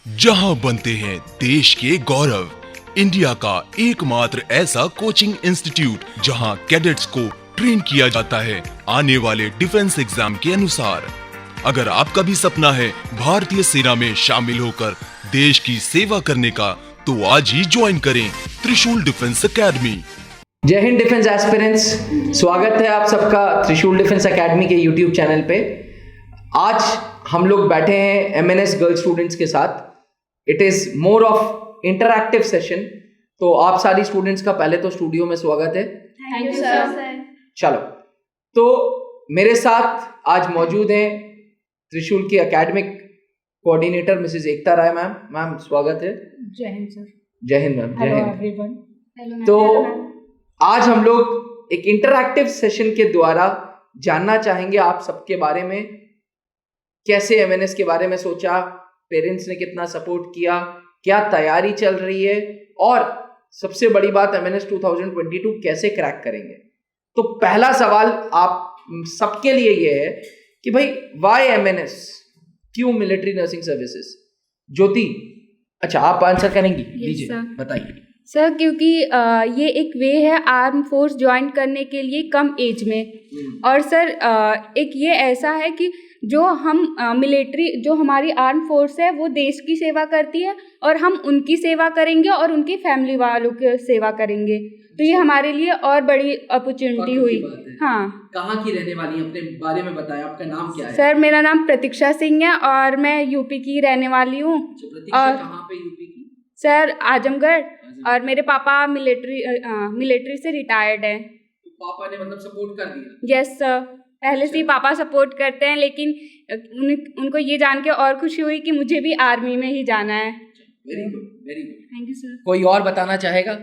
जहां बनते हैं देश के गौरव, इंडिया का एकमात्र ऐसा कोचिंग इंस्टीट्यूट जहां कैडेट्स को ट्रेन किया जाता है आने वाले डिफेंस एग्जाम के अनुसार। अगर आपका भी सपना है भारतीय सेना में शामिल होकर देश की सेवा करने का, तो आज ही ज्वाइन करें त्रिशूल डिफेंस एकेडमी। जय हिंद डिफेंस एस्पिरेंट्स, स्वागत है आप सबका त्रिशूल डिफेंस एकेडमी के यूट्यूब चैनल पे। आज हम लोग बैठे हैं एमएनएस गर्ल स्टूडेंट्स के साथ। It is more of interactive session. तो आप सारी स्टूडेंट्स का पहले तो स्टूडियो में स्वागत है। Thank you sir. चलो, तो मेरे साथ आज मौजूद हैं त्रिशूल की एकेडमिक कोऑर्डिनेटर मिसेस एकता राय मैम। मैम स्वागत है। जय हिंद सर। जय हिंद मैम। जय हिंद एवरीवन। तो आज हम लोग एक इंटरैक्टिव सेशन के द्वारा जानना चाहेंगे आप सबके बारे में, कैसे एमएनएस के बारे में सोचा, पेरेंट्स ने कितना सपोर्ट किया, क्या तैयारी चल रही है, और सबसे बड़ी बात एमएनएस 2022 कैसे क्रैक करेंगे। तो पहला सवाल आप सबके लिए ये है कि भाई वाई एमएनएस, क्यों मिलिट्री नर्सिंग सर्विसेज? ज्योति, अच्छा आप आंसर करेंगी, लीजिए बताइए। सर क्योंकि ये एक वे है आर्म फोर्स ज्वाइन करने के लिए कम एज में। और सर एक ये ऐसा है कि जो हम मिलिट्री, जो हमारी आर्म फोर्स है वो देश की सेवा करती है और हम उनकी सेवा करेंगे और उनकी फैमिली वालों की सेवा करेंगे। तो ये हमारे लिए और बड़ी अपॉर्चुनिटी हुई। हाँ। कहाँ की रहने वाली हैं, अपने बारे में बताएं, आपका नाम क्या है? सर मेरा नाम प्रतीक्षा सिंह है और मैं यूपी की रहने वाली हूँ। और कहाँ पे यूपी की? सर आजमगढ़। और मेरे पापा मिलिट्री से रिटायर्ड है। तो पापा ने मतलब सपोर्ट कर दिया? यस सर, पहले से ही पापा सपोर्ट करते हैं, लेकिन उनको ये जान के और खुशी हुई कि मुझे भी आर्मी में ही जाना है। Very good, very good. Thank you sir. कोई और बताना चाहेगा?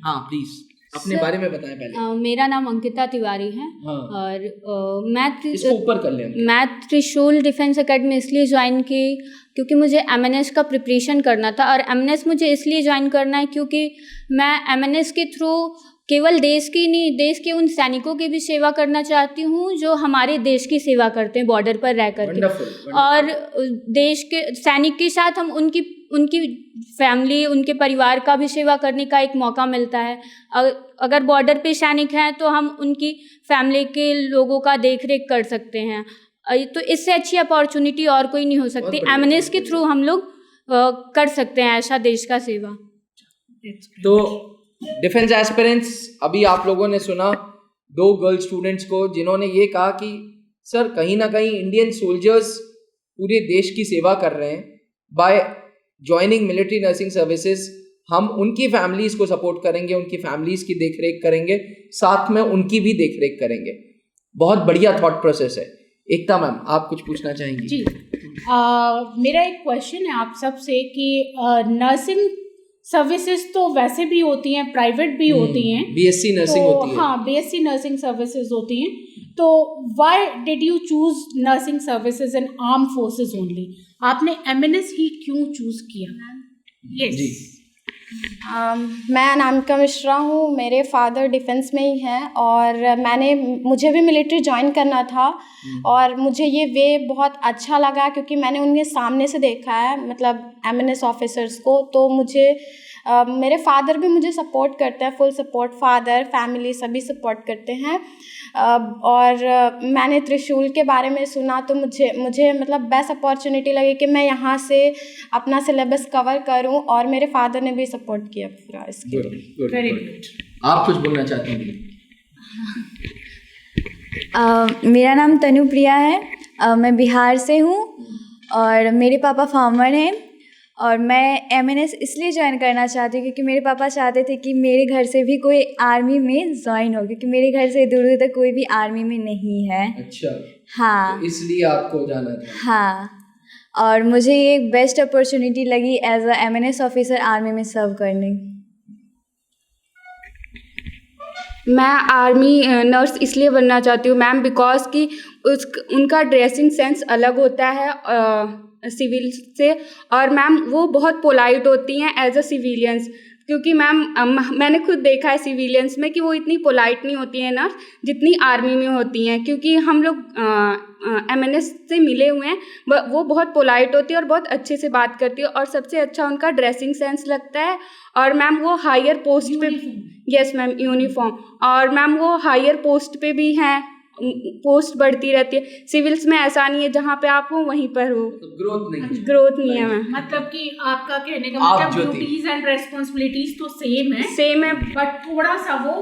हाँ प्लीज अपने बारे में बताएं पहले। मेरा नाम अंकिता तिवारी है। हाँ। और इसको ऊपर कर लें। मैं त्रिशूल डिफेंस एकेडमी इसलिए ज्वाइन की क्योंकि मुझे एमएनएस का प्रिपरेशन करना था। और एमएनएस मुझे इसलिए ज्वाइन करना है क्योंकि मैं एमएनएस के थ्रू केवल देश की नहीं, देश के उन सैनिकों की भी सेवा करना चाहती हूँ जो हमारे देश की सेवा करते हैं बॉर्डर पर रह करके। और देश के सैनिक के साथ हम उनकी फैमिली, उनके परिवार का भी सेवा करने का एक मौका मिलता है। अगर बॉर्डर पे सैनिक हैं तो हम उनकी फैमिली के लोगों का देख रेख कर सकते हैं। तो इससे अच्छी अपॉर्चुनिटी और कोई नहीं हो सकती। एमएनएस के थ्रू हम लोग कर सकते हैं ऐसा देश का सेवा। तो डिफेंस एस्पिरेंट्स, अभी आप लोगों ने सुना दो गर्ल स्टूडेंट्स को जिन्होंने ये कहा कि सर कहीं ना कहीं इंडियन सोल्जर्स पूरे देश की सेवा कर रहे हैं। By joining military nursing services हम उनकी फैमिलीज़ को सपोर्ट करेंगे, उनकी फैमिलीज़ की देख रेख करेंगे, साथ में उनकी भी देख रेख करेंगे। बहुत बढ़िया थॉट प्रोसेस है। एकता मैम, आप कुछ पूछना चाहेंगी? जी, मेरा एक क्वेश्चन है आप सब से कि नर्सिंग सर्विसेज तो वैसे भी होती हैं, प्राइवेट भी होती हैं, बीएससी नर्सिंग होती है। हाँ, बीएससी नर्सिंग सर्विसेज होती हैं। तो why did you choose nursing services in arm forces only? आपने एमएनएस ही क्यों चूज किया? जी। मैं अनामिका मिश्रा हूँ। मेरे फादर डिफेंस में ही हैं और मुझे भी मिलिट्री ज्वाइन करना था। और मुझे ये वे बहुत अच्छा लगा क्योंकि मैंने उनके सामने से देखा है, मतलब एमएनएस ऑफिसर्स को। तो मुझे मेरे फादर भी मुझे सपोर्ट करते हैं, फुल सपोर्ट, फादर, फैमिली सभी सपोर्ट करते हैं। और मैंने त्रिशूल के बारे में सुना तो मुझे मतलब बेस्ट अपॉर्चुनिटी लगी कि मैं यहाँ से अपना सिलेबस कवर करूँ, और मेरे फादर ने भी सपोर्ट किया पूरा इसके लिए। Very good. आप कुछ बोलना चाहते हैं? मेरा नाम तनुप्रिया है। मैं बिहार से हूँ और मेरे पापा फार्मर हैं। और मैं एमएनएस इसलिए ज्वाइन करना चाहती हूँ क्योंकि मेरे पापा चाहते थे कि मेरे घर से भी कोई आर्मी में ज्वाइन हो, क्योंकि मेरे घर से दूर दूर तक कोई भी आर्मी में नहीं है। अच्छा। हाँ, तो इसलिए आपको जाना था। हाँ, और मुझे ये एक बेस्ट अपॉर्चुनिटी लगी as a MNS officer army में सर्व करने। मैं आर्मी नर्स इसलिए बनना चाहती हूँ मैम, बिकॉज कि उनका ड्रेसिंग सेंस अलग होता है सिविल से। और मैम वो बहुत पोलाइट होती हैं एज अ सिविलियंस। क्योंकि मैम मैंने खुद देखा है सिविलियंस में कि वो इतनी पोलाइट नहीं होती हैं नर्स जितनी आर्मी में होती हैं, क्योंकि हम लोग एमएनएस से मिले हुए हैं, वो बहुत पोलाइट होती है और बहुत अच्छे से बात करती है, और सबसे अच्छा उनका ड्रेसिंग सेंस लगता है। और मैम वो हायर पोस्ट पे, यस मैम, यूनिफॉर्म, और मैम वो हायर पोस्ट पे भी हैं, पोस्ट बढ़ती रहती है। सिविल्स में ऐसा नहीं है जहाँ पे आप हो वहीं पर हो, ग्रोथ नहीं है मैम। मतलब कि आपका कहने का आप मतलब ज्योति। ड्यूटीज एंड रेस्पॉन्सिबिलिटीज तो सेम है बट थोड़ा सा वो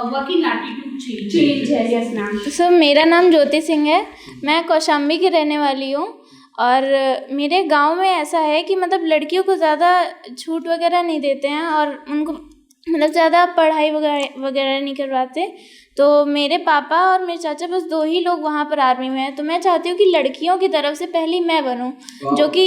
वर्किंग एटीट्यूड चेंज है। Yes ma'am. सर मेरा नाम ज्योति सिंह है, मैं कौशाम्बी की रहने वाली हूँ। और मेरे गांव में ऐसा है कि मतलब लड़कियों को ज़्यादा छूट वगैरह नहीं देते हैं और उनको मतलब ज़्यादा पढ़ाई वगैरह नहीं करवाते। तो मेरे पापा और मेरे चाचा बस 2 ही लोग वहाँ पर आर्मी में हैं। तो मैं चाहती हूँ कि लड़कियों की तरफ से पहली मैं बनूँ, जो कि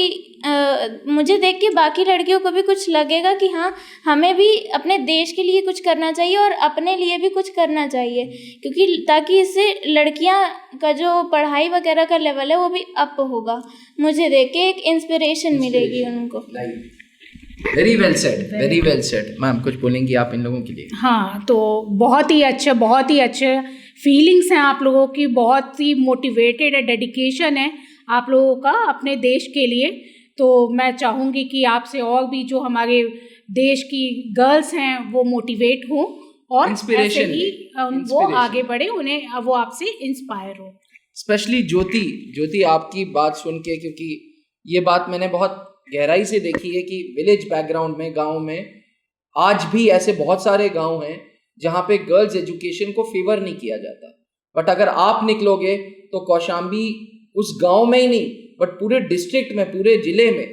मुझे देख के बाकी लड़कियों को भी कुछ लगेगा कि हाँ हमें भी अपने देश के लिए कुछ करना चाहिए और अपने लिए भी कुछ करना चाहिए, क्योंकि ताकि इससे लड़कियाँ का जो पढ़ाई वगैरह का लेवल है वो भी अप होगा। मुझे देख के एक इंस्पिरेशन मिलेगी उनको। वेरी वेल सेड मैम, कुछ बोलेंगी आप इन लोगों के लिए? हाँ, तो बहुत ही अच्छे फीलिंग्स हैं आप लोगों की, बहुत ही मोटिवेटेड है, डेडिकेशन है आप लोगों का अपने देश के लिए। तो मैं चाहूँगी कि आपसे और भी जो हमारे देश की गर्ल्स हैं वो मोटिवेट हों और ऐसे ही वो आगे बढ़े, उन्हें वो आपसे इंस्पायर हो। स्पेशली ज्योति आपकी बात सुन के, क्योंकि ये बात मैंने बहुत गहराई से देखी है कि विलेज बैकग्राउंड में, गांव में आज भी ऐसे बहुत सारे गांव हैं जहां पे गर्ल्स एजुकेशन को फेवर नहीं किया जाता। बट अगर आप निकलोगे तो कौशाम्बी उस गांव में ही नहीं बट पूरे डिस्ट्रिक्ट में, पूरे जिले में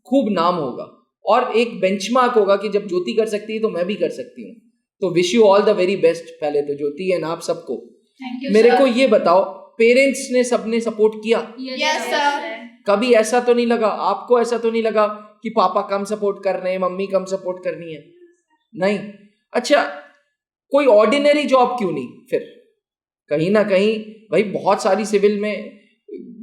खूब नाम होगा और एक बेंचमार्क होगा कि जब ज्योति कर सकती है तो मैं भी कर सकती हूँ। तो wish you all the very best पहले तो ज्योति एंड आप सबको। मेरे को ये बताओ, पेरेंट्स ने सबने सपोर्ट किया? Yes sir. कभी ऐसा तो नहीं लगा आपको, ऐसा तो नहीं लगा कि पापा कम सपोर्ट कर रहे हैं, मम्मी कम सपोर्ट करनी है? नहीं। अच्छा, कोई ऑर्डिनरी जॉब क्यों नहीं फिर? कहीं ना कहीं भाई बहुत सारी सिविल में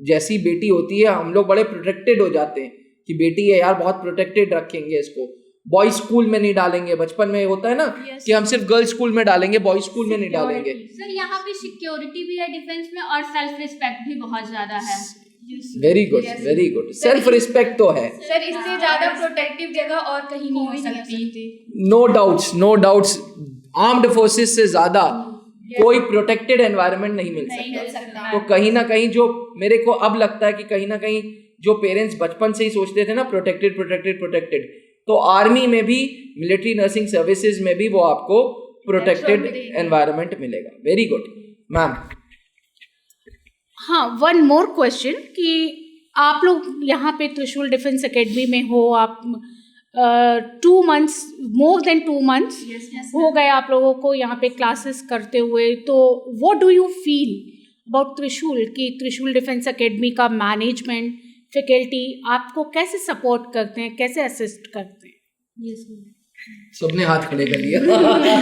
जैसी बेटी होती है हम लोग बड़े प्रोटेक्टेड हो जाते हैं कि बेटी है यार, बहुत प्रोटेक्टेड रखेंगे इसको, बॉयज स्कूल में नहीं डालेंगे। बचपन में होता है ना कि हम सिर्फ गर्ल्स स्कूल में डालेंगे, बॉयज स्कूल में नहीं डालेंगे। सर यहाँ पे सिक्योरिटी भी है डिफेंस में और सेल्फ रिस्पेक्ट भी बहुत ज़्यादा है। Very good. सेल्फ रिस्पेक्ट तो है सर, इससे ज्यादा प्रोटेक्टिव जगह और कहीं नहीं हो सकती। नो डाउट्स आर्म्ड फोर्सेस से ज्यादा कोई प्रोटेक्टेड एनवायरनमेंट नहीं मिल सकता। तो कहीं ना कहीं जो मेरे को अब लगता है कि कहीं ना कहीं जो पेरेंट्स बचपन से ही सोचते थे ना प्रोटेक्टेड, तो आर्मी में भी, मिलिट्री नर्सिंग सर्विसेज में भी वो आपको प्रोटेक्टेड एनवायरनमेंट मिलेगा। Very good ma'am. हाँ, वन मोर क्वेश्चन कि आप लोग यहाँ पे त्रिशूल डिफेंस एकेडमी में हो, आप 2 months, मोर देन 2 months हो गए आप लोगों को यहाँ पे क्लासेस करते हुए। तो what do you feel about त्रिशूल, कि त्रिशूल डिफेंस एकेडमी का मैनेजमेंट, फैकल्टी आपको कैसे सपोर्ट करते हैं, कैसे असिस्ट करते हैं? सबने हाथ खड़े कर लिया।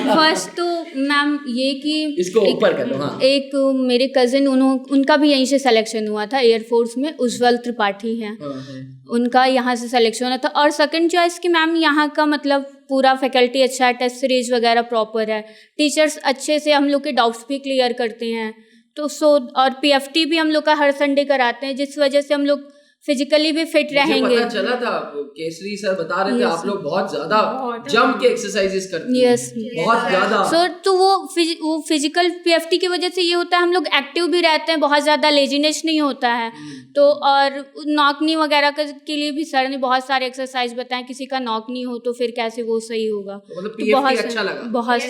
फर्स्ट तो मैम ये कि इसको ऊपर कर दो। हाँ। एक मेरे कज़न, उनका भी यहीं से सिलेक्शन हुआ था एयरफोर्स में, उज्ज्वल त्रिपाठी हैं, उनका यहाँ से सिलेक्शन हुआ था। और सेकंड चॉइस कि मैम यहाँ का मतलब पूरा फैकल्टी अच्छा है, टेस्ट सीरीज वगैरह प्रॉपर है, टीचर्स अच्छे से हम लोग के डाउट्स भी क्लियर करते हैं। तो और PFT भी हम लोग का हर संडे कराते हैं, जिस वजह से हम लोग फिजिकली भी फिट रहेंगे। पता चला था, केसरी सर बता रहे थे आप लोग बहुत ज्यादा जम के एक्सरसाइजेस करते हैं। बहुत ज्यादा सर। तो वो फिजिकल PFT की वजह से ये होता है, हम लोग एक्टिव भी रहते हैं, बहुत ज़्यादा लेजीनेस नहीं होता है। तो और नॉकनी वगैरह के लिए भी सर ने बहुत सारे एक्सरसाइज बताए, किसी का नॉकनी हो तो फिर कैसे वो सही होगा। तो बहुत अच्छा लगा। बहुत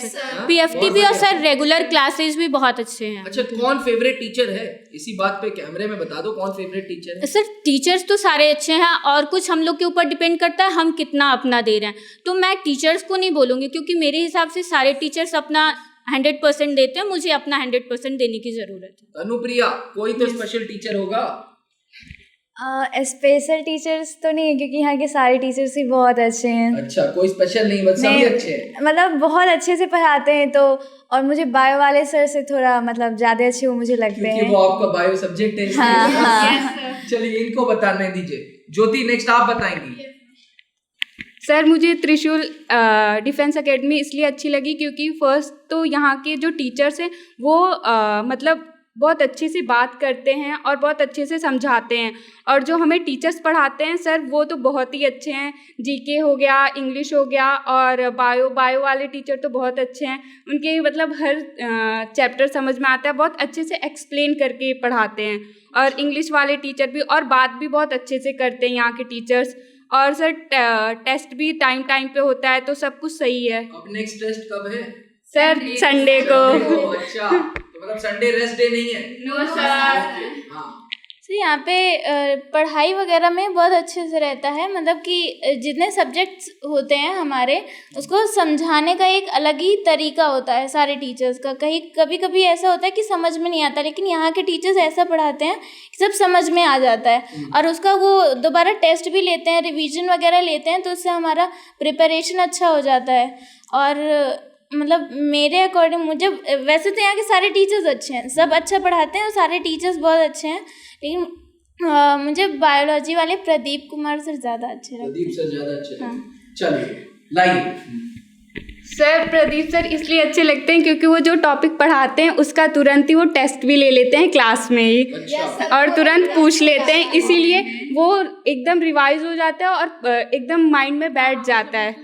PFT भी, और सर रेगुलर क्लासेस भी बहुत अच्छे हैं। अच्छा, कौन फेवरेट टीचर है? इसी बात पे कैमरे में बता दो, कौन फेवरेट टीचर है? सर टीचर्स तो सारे अच्छे हैं, और कुछ हम लोग के ऊपर डिपेंड करता है हम कितना अपना दे रहे हैं। तो मैं टीचर्स को नहीं बोलूँगी, क्योंकि मेरे हिसाब से सारे टीचर्स अपना 100% देते हैं, मुझे अपना 100% देने की ज़रूरत है। अनुप्रिया, कोई तो स्पेशल टीचर होगा? स्पेशल टीचर्स तो नहीं है, क्योंकि यहाँ के सारे टीचर्स ही बहुत अच्छे हैं। अच्छा, कोई स्पेशल नहीं, बस सभी अच्छे हैं। मतलब बहुत अच्छे से पढ़ाते हैं। तो और मुझे बायो वाले सर से थोड़ा मतलब ज़्यादा अच्छे वो मुझे लगते हैं, क्योंकि वो आपका बायो सब्जेक्ट है। हाँ। चलिए इनको बताने दीजिए। ज्योति, नेक्स्ट आप बताएंगी। सर मुझे त्रिशूल डिफेंस एकेडमी इसलिए अच्छी लगी क्योंकि फर्स्ट तो यहाँ के जो टीचर्स हैं वो मतलब बहुत अच्छे से बात करते हैं और बहुत अच्छे से समझाते हैं, और जो हमें टीचर्स पढ़ाते हैं सर वो तो बहुत ही अच्छे हैं। जीके हो गया, इंग्लिश हो गया, और बायो वाले टीचर तो बहुत अच्छे हैं। उनके मतलब हर चैप्टर समझ में आता है, बहुत अच्छे से एक्सप्लेन करके पढ़ाते हैं। और इंग्लिश वाले टीचर भी, और बात भी बहुत अच्छे से करते हैं यहाँ के टीचर्स। और सर टेस्ट भी टाइम पे होता है, तो सब कुछ सही है। अब नेक्स्ट टेस्ट कब है? सर संडे को। अच्छा, तो मतलब संडे रेस्ट डे नहीं है? No sir. हाँ, सर यहाँ पे पढ़ाई वगैरह में बहुत अच्छे से रहता है, मतलब कि जितने सब्जेक्ट्स होते हैं हमारे, उसको समझाने का एक अलग ही तरीका होता है सारे टीचर्स का। कभी कभी ऐसा होता है कि समझ में नहीं आता, लेकिन यहाँ के टीचर्स ऐसा पढ़ाते हैं कि सब समझ में आ जाता है। और उसका वो दोबारा टेस्ट भी लेते हैं, रिवीजन वगैरह लेते हैं, तो उससे हमारा प्रिपरेशन अच्छा हो जाता है। और मतलब मेरे अकॉर्डिंग मुझे, वैसे तो यहाँ के सारे टीचर्स अच्छे हैं, सब अच्छा पढ़ाते हैं और सारे टीचर्स बहुत अच्छे हैं, लेकिन मुझे बायोलॉजी वाले प्रदीप कुमार सर ज़्यादा अच्छे लगते हैं। प्रदीप सर ज़्यादा अच्छे। हाँ। चलिए लाइव। सर प्रदीप सर इसलिए अच्छे लगते हैं क्योंकि वो जो टॉपिक पढ़ाते हैं उसका तुरंत ही वो टेस्ट भी ले लेते हैं क्लास में ही। अच्छा। और तुरंत पूछ लेते हैं, इसीलिए वो एकदम रिवाइज हो जाता है और एकदम माइंड में बैठ जाता है।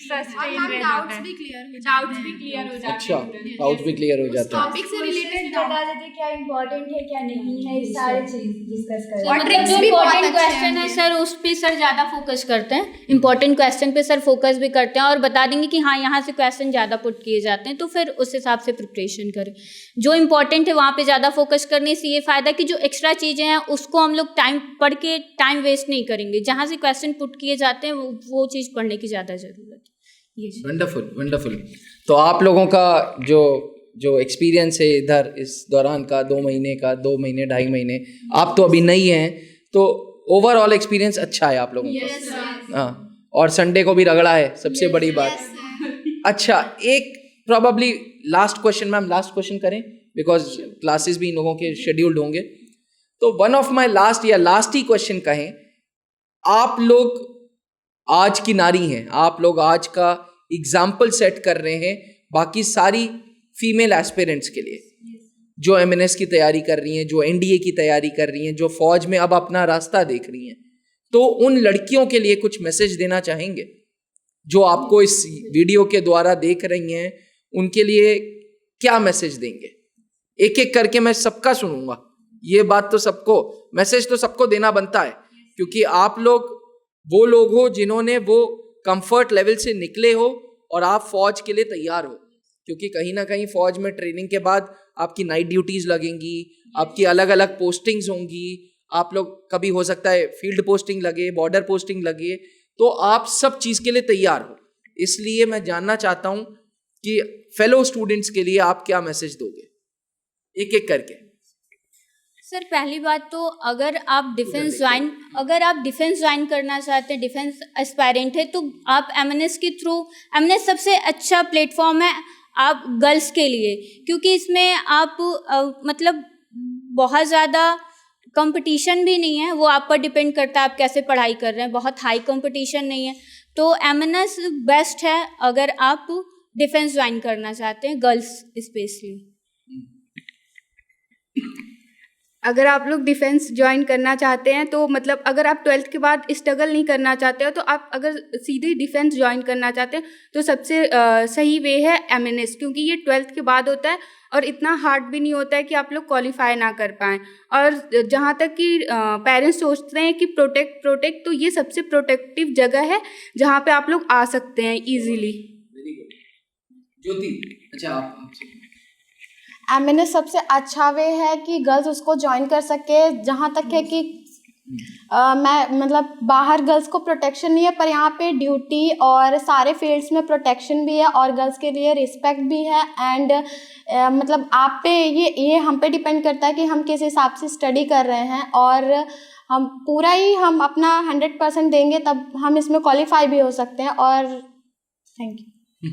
डाउट्स भी क्लियर हो जाते हैं। अच्छा, डाउट्स भी क्लियर हो जाते हैं। टॉपिक से रिलेटेड बता देते हैं क्या इम्पोर्टेंट है क्या नहीं है, ये सारी चीज डिस्कस कर और जो इम्पोर्टेंट क्वेश्चन है सर उस पे सर ज़्यादा फोकस करते हैं। इम्पोर्टेंट क्वेश्चन पे सर फोकस भी करते हैं और बता देंगे कि हाँ यहाँ से क्वेश्चन ज़्यादा पुट किए जाते हैं, तो फिर उस हिसाब से प्रिपरेशन करें। जो इम्पोर्टेंट है वहाँ पे ज़्यादा फोकस करने से ये फ़ायदा कि जो एक्स्ट्रा चीज़ें हैं उसको हम लोग टाइम पढ़ के टाइम वेस्ट नहीं करेंगे। जहाँ से क्वेश्चन पुट किए जाते हैं वो चीज़ पढ़ने की ज़्यादा ज़रूरत है। Wonderful wonderful. तो आप लोगों का जो एक्सपीरियंस है इधर इस दौरान का 2 महीने का, 2 महीने 2.5 महीने, आप तो अभी नहीं हैं, तो ओवरऑल एक्सपीरियंस अच्छा है आप लोगों का। हाँ, और संडे को भी रगड़ा है, सबसे बड़ी बात। अच्छा, एक probably last question, ma'am last question करें बिकॉज क्लासेस भी इन लोगों के शेड्यूल्ड होंगे। तो one of my last he question कहें, आप लोग आज की नारी हैं, आप लोग आज का एग्जाम्पल सेट कर रहे हैं बाकी सारी फीमेल एस्पिरेंट्स के लिए, जो एमएनएस की तैयारी कर रही हैं, जो एनडीए की तैयारी कर रही हैं, जो फौज में अब अपना रास्ता देख रही हैं। तो उन लड़कियों के लिए कुछ मैसेज देना चाहेंगे जो आपको इस वीडियो के द्वारा देख रही हैं? उनके लिए क्या मैसेज देंगे? एक एक करके मैं सबका सुनूंगा। ये बात तो सबको, मैसेज तो सबको देना बनता है, क्योंकि आप लोग वो लोग हो जिन्होंने वो कंफर्ट लेवल से निकले हो और आप फौज के लिए तैयार हो। क्योंकि कहीं ना कहीं फौज में ट्रेनिंग के बाद आपकी नाइट ड्यूटीज लगेंगी, आपकी अलग अलग पोस्टिंग्स होंगी, आप लोग कभी हो सकता है फील्ड पोस्टिंग लगे, बॉर्डर पोस्टिंग लगे, तो आप सब चीज़ के लिए तैयार हो। इसलिए मैं जानना चाहता हूँ कि फेलो स्टूडेंट्स के लिए आप क्या मैसेज दोगे, एक एक करके। सर पहली बात तो अगर आप डिफेंस ज्वाइन करना चाहते हैं, डिफेंस एस्पायरेंट है, तो आप एमएनएस के थ्रू, एमएनएस सबसे अच्छा प्लेटफॉर्म है आप गर्ल्स के लिए, क्योंकि इसमें आप मतलब बहुत ज़्यादा कंपटीशन भी नहीं है, वो आप पर डिपेंड करता है आप कैसे पढ़ाई कर रहे हैं। बहुत हाई कंपटीशन नहीं है, तो एमएनएस बेस्ट है अगर आप डिफेंस ज्वाइन करना चाहते हैं, गर्ल्स स्पेशली। अगर आप लोग डिफेंस ज्वाइन करना चाहते हैं तो मतलब अगर आप 12th के बाद स्ट्रगल नहीं करना चाहते हो, तो आप अगर सीधे डिफेंस ज्वाइन करना चाहते हैं तो सबसे सही वे है एमएनएस, क्योंकि ये 12th के बाद होता है और इतना हार्ड भी नहीं होता है कि आप लोग क्वालिफाई ना कर पाएँ। और जहाँ तक कि पेरेंट्स सोचते हैं कि प्रोटेक्ट, तो ये सबसे प्रोटेक्टिव जगह है जहाँ पे आप लोग आ सकते हैं ईजीली। Very good. ज्योति, अच्छा आप एमएनएस सबसे अच्छा वे है कि गर्ल्स उसको ज्वाइन कर सके। जहाँ तक है कि मैं मतलब बाहर गर्ल्स को प्रोटेक्शन नहीं है, पर यहाँ पे ड्यूटी और सारे फील्ड्स में प्रोटेक्शन भी है और गर्ल्स के लिए रिस्पेक्ट भी है। एंड मतलब आप पे ये हम पे डिपेंड करता है कि हम किस हिसाब से स्टडी कर रहे हैं, और हम पूरा ही हम अपना 100% देंगे तब हम इसमें क्वालिफाई भी हो सकते हैं। और थैंक यू।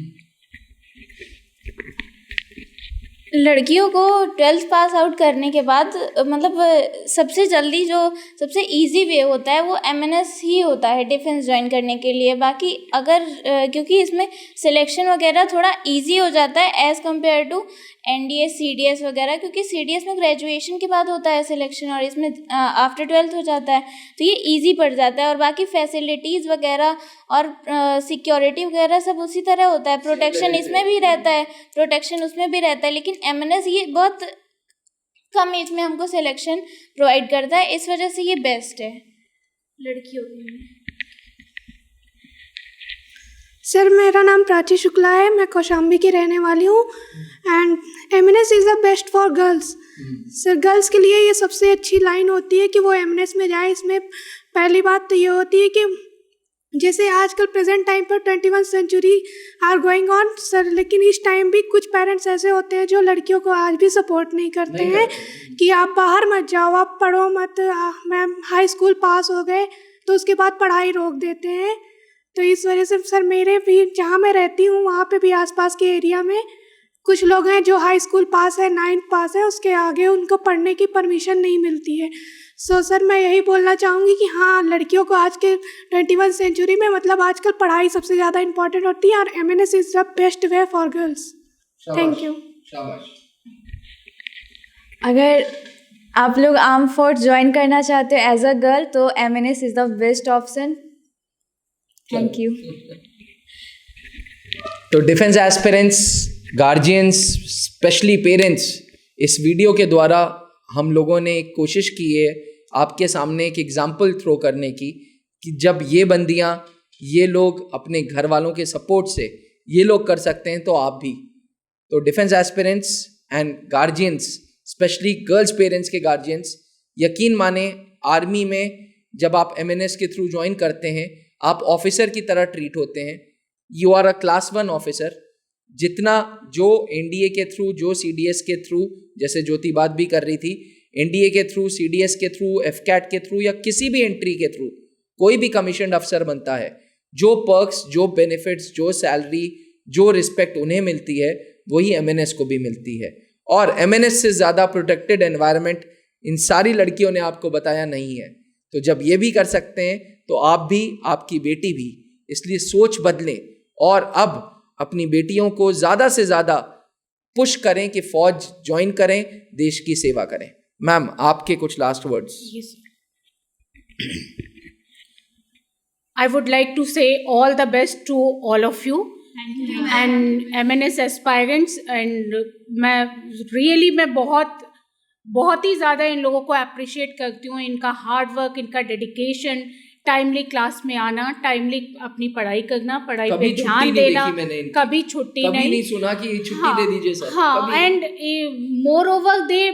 लड़कियों को 12th पास आउट करने के बाद मतलब सबसे जल्दी जो सबसे इजी वे होता है वो एमएनएस ही होता है डिफेंस ज्वाइन करने के लिए। बाकी अगर क्योंकि इसमें सिलेक्शन वगैरह थोड़ा इजी हो जाता है as compare to NDA CDS वगैरह, क्योंकि सीडीएस में ग्रेजुएशन के बाद होता है सिलेक्शन और इसमें आफ्टर 12th हो जाता है, तो ये इजी पड़ जाता है। और बाकी फैसिलिटीज़ वगैरह और सिक्योरिटी वगैरह सब उसी तरह होता है, प्रोटेक्शन इसमें भी रहता है, प्रोटेक्शन उसमें भी रहता है, लेकिन एमएनएस ये बहुत कम एज में हमको सिलेक्शन प्रोवाइड करता है, इस वजह से ये बेस्ट है लड़कियों के लिए। सर मेरा नाम प्राची शुक्ला है, मैं कौशाम्बी की रहने वाली हूँ and MNS is the best for girls. Sir girls के लिए ये सबसे अच्छी लाइन होती है कि वो एमएनएस में जाए। इसमें पहली बात तो ये होती है कि जैसे आजकल प्रेजेंट टाइम पर 21वीं century are going on sir, लेकिन इस टाइम भी कुछ पेरेंट्स ऐसे होते हैं जो लड़कियों को आज भी सपोर्ट नहीं करते हैं कि आप बाहर मत जाओ, आप पढ़ो मत, मैम हाई स्कूल पास हो गए तो उसके बाद पढ़ाई रोक देते हैं। तो इस वजह से सर मेरे भी जहाँ मैं रहती हूँ वहाँ पे भी आसपास के एरिया में कुछ लोग हैं जो हाई स्कूल पास है, 9th पास है, उसके आगे उनको पढ़ने की परमिशन नहीं मिलती है। सो सर मैं यही बोलना चाहूँगी कि हाँ लड़कियों को आज के 21वीं सेंचुरी में मतलब आजकल पढ़ाई सबसे ज़्यादा इम्पॉर्टेंट होती है और MNS is the best way for girls. Thank you. अगर आप लोग आर्म फोर्स ज्वाइन करना चाहते हो एज अ गर्ल तो MNS is the best option. Thank you. तो defence aspirants, guardians, specially parents, इस वीडियो के द्वारा हम लोगों ने एक कोशिश की है आपके सामने एक एग्जाम्पल थ्रो करने की कि जब ये बंदियाँ, ये लोग अपने घर वालों के सपोर्ट से ये लोग कर सकते हैं तो आप भी। तो defence aspirants and guardians, specially girls parents के गार्जियंस, यकीन माने आर्मी में जब आप एमएनएस के थ्रू ज्वाइन करते हैं आप ऑफिसर की तरह ट्रीट होते हैं। You are a class 1 officer. जितना जो एनडीए के थ्रू, जो सीडीएस के थ्रू, जैसे ज्योति बात भी कर रही थी, एनडीए के थ्रू, सीडीएस के थ्रू, एफकैट के थ्रू या किसी भी एंट्री के थ्रू कोई भी कमीशन अफसर बनता है, जो पर्क्स, जो बेनिफिट्स, जो सैलरी, जो रिस्पेक्ट उन्हें मिलती है वही एमएनएस को भी मिलती है। और एमएनएस से ज़्यादा प्रोटेक्टेड एनवायरनमेंट इन सारी लड़कियों ने आपको बताया नहीं है। तो जब ये भी कर सकते हैं तो आप भी, आपकी बेटी भी। इसलिए सोच बदलें और अब अपनी बेटियों को ज़्यादा से ज़्यादा पुश करें कि फौज ज्वाइन करें, देश की सेवा करें। मैम आपके कुछ last words. I would like to say all the best to all of you and MNS aspirants, and मैं बहुत ही ज़्यादा इन लोगों को अप्रिशिएट करती हूँ, इनका हार्ड वर्क, इनका डेडिकेशन, टाइमली क्लास में आना, टाइमली अपनी पढ़ाई करना, पढ़ाई पे ध्यान देना, कभी छुट्टी नहीं सुना कि छुट्टी दे दीजिए सर। हाँ, and more over they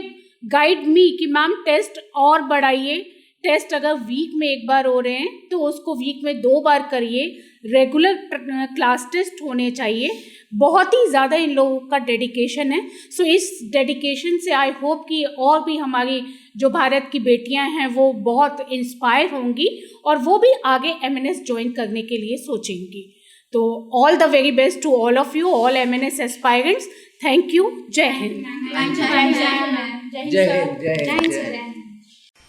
guide me कि मैम टेस्ट और बढ़ाइए, टेस्ट अगर वीक में एक बार हो रहे हैं तो उसको वीक में 2 बार करिए, रेगुलर क्लास टेस्ट होने चाहिए। बहुत ही ज़्यादा इन लोगों का डेडिकेशन है। सो इस डेडिकेशन से आई होप कि और भी हमारी जो भारत की बेटियां हैं वो बहुत इंस्पायर होंगी और वो भी आगे एमएनएस ज्वाइन करने के लिए सोचेंगी। तो all the very best to all of you, all MNS aspirants. Thank you. जय हिंद। जय हिंद।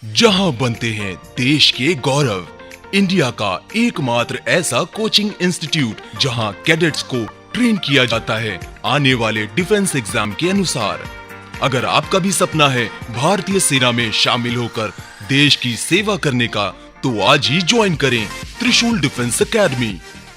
जहां बनते हैं देश के गौरव, इंडिया का एकमात्र ऐसा कोचिंग इंस्टीट्यूट जहां कैडेट्स को ट्रेन किया जाता है आने वाले डिफेंस एग्जाम के अनुसार। अगर आपका भी सपना है भारतीय सेना में शामिल होकर देश की सेवा करने का, तो आज ही ज्वाइन करें त्रिशूल डिफेंस एकेडमी।